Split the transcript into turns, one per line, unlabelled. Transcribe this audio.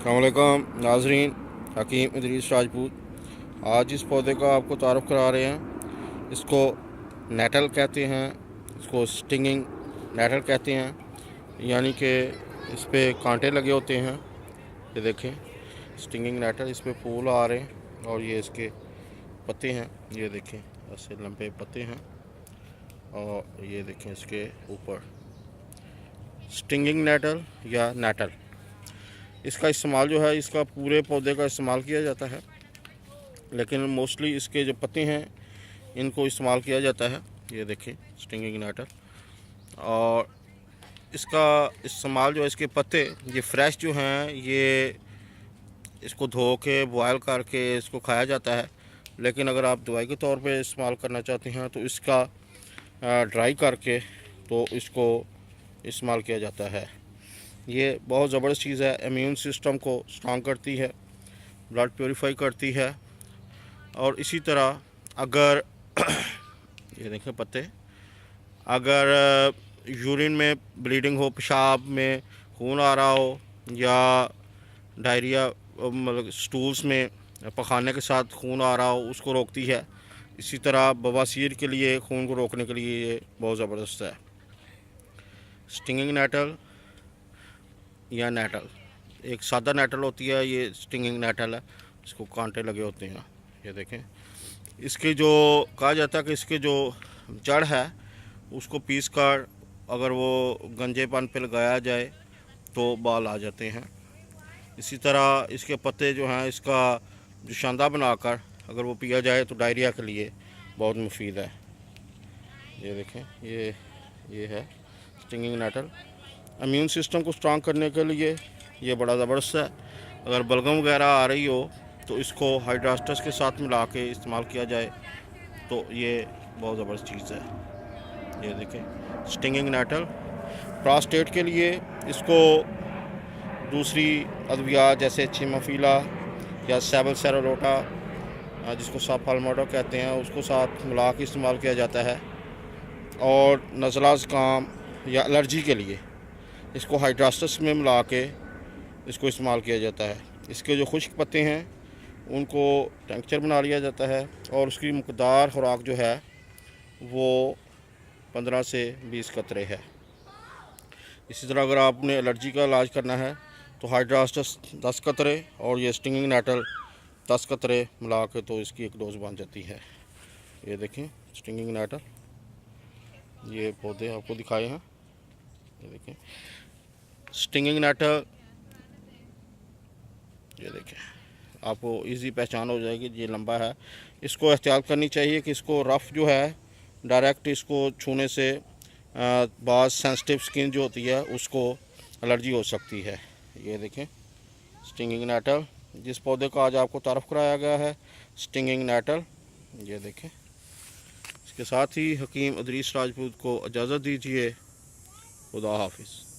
अस्सलामुअलैकुम नाजरीन, हकीम इदरीस राजपूत। आज इस पौधे का आपको तारुफ करा रहे हैं। इसको नेटल कहते हैं, इसको स्टिंगिंग नेटल कहते हैं, यानी कि इस पर कांटे लगे होते हैं। ये देखें, स्टिंगिंग नेटल, इस पर फूल आ रहे हैं और ये इसके पत्ते हैं। ये देखें, ऐसे लंबे पत्ते हैं और ये देखें इसके ऊपर स्टिंगिंग नेटल या नेटल। इसका इस्तेमाल जो है, इसका पूरे पौधे का इस्तेमाल किया जाता है, लेकिन मोस्टली इसके जो पत्ते हैं इनको इस्तेमाल किया जाता है। ये देखें स्टिंगिंग नेटल, और इसका इस्तेमाल जो है, इसके पत्ते ये फ्रेश जो हैं, ये इसको धो के बॉयल करके इसको खाया जाता है। लेकिन अगर आप दवाई के तौर पे इस्तेमाल करना चाहते हैं तो इसका ड्राई करके तो इसको इस्तेमाल किया जाता है। ये बहुत ज़बरदस्त चीज़ है, इम्यून सिस्टम को स्ट्रॉन्ग करती है, ब्लड प्योरीफाई करती है। और इसी तरह अगर ये देखें पत्ते, अगर यूरिन में ब्लीडिंग हो, पेशाब में खून आ रहा हो, या डायरिया मतलब स्टूल्स में पखाने के साथ खून आ रहा हो, उसको रोकती है। इसी तरह बवासीर के लिए, खून को रोकने के लिए ये बहुत ज़बरदस्त है। स्टिंगिंग नेटल या नेटल, एक सादा नेटल होती है, ये स्टिंगिंग नेटल है, इसको कांटे लगे होते हैं। ये देखें, इसके जो कहा जाता है कि इसके जो जड़ है उसको पीस कर अगर वो गंजेपन पे लगाया जाए तो बाल आ जाते हैं। इसी तरह इसके पत्ते जो हैं, इसका जो शांदा बनाकर अगर वो पिया जाए तो डायरिया के लिए बहुत मुफीद है। ये देखें, ये है स्टिंगिंग नेटल। इम्यून सिस्टम को स्ट्रॉन्ग करने के लिए ये बड़ा ज़बरदस्त है। अगर बलगम वगैरह आ रही हो तो इसको हाइड्रास्टस के साथ मिला के इस्तेमाल किया जाए तो ये बहुत ज़बरदस्त चीज़ है। ये देखें स्टिंगिंग नेटल। प्रोस्टेट के लिए इसको दूसरी अद्वियात जैसे चिमाफिला या सेबलसेरोलोटा, जिसको साफालमाडो कहते हैं, उसको साथ मिला के इस्तेमाल किया जाता है। और नज़ला ज़ुकाम या एलर्जी के लिए इसको हाइड्रास्टस में मिला के इसको इस्तेमाल किया जाता है। इसके जो खुश्क पत्ते हैं उनको टेंक्चर बना लिया जाता है और उसकी मकदार खुराक जो है वो 15 से 20 कतरे है। इसी तरह अगर आपने एलर्जी का इलाज करना है तो हाइड्रास्टस 10 कतरे और ये स्टिंगिंग नेटल 10 कतरे मिला के तो इसकी एक डोज बन जाती है। ये देखें स्टिंगिंग नेटल, ये पौधे आपको दिखाए हैं। ये देखें स्टिंगिंग नेटल, ये देखें आपको इजी पहचान हो जाएगी। ये लंबा है, इसको एहतियात करनी चाहिए कि इसको रफ़ जो है डायरेक्ट इसको छूने से बाज़ सेंसिटिव स्किन जो होती है उसको एलर्जी हो सकती है। ये देखें स्टिंगिंग नेटल, जिस पौधे का आज आपको तारफ़ कराया गया है, स्टिंगिंग नेटल। ये देखें, इसके साथ ही हकीम इदरीस राजपूत को इजाज़त दीजिए। खुदा हाफिज़।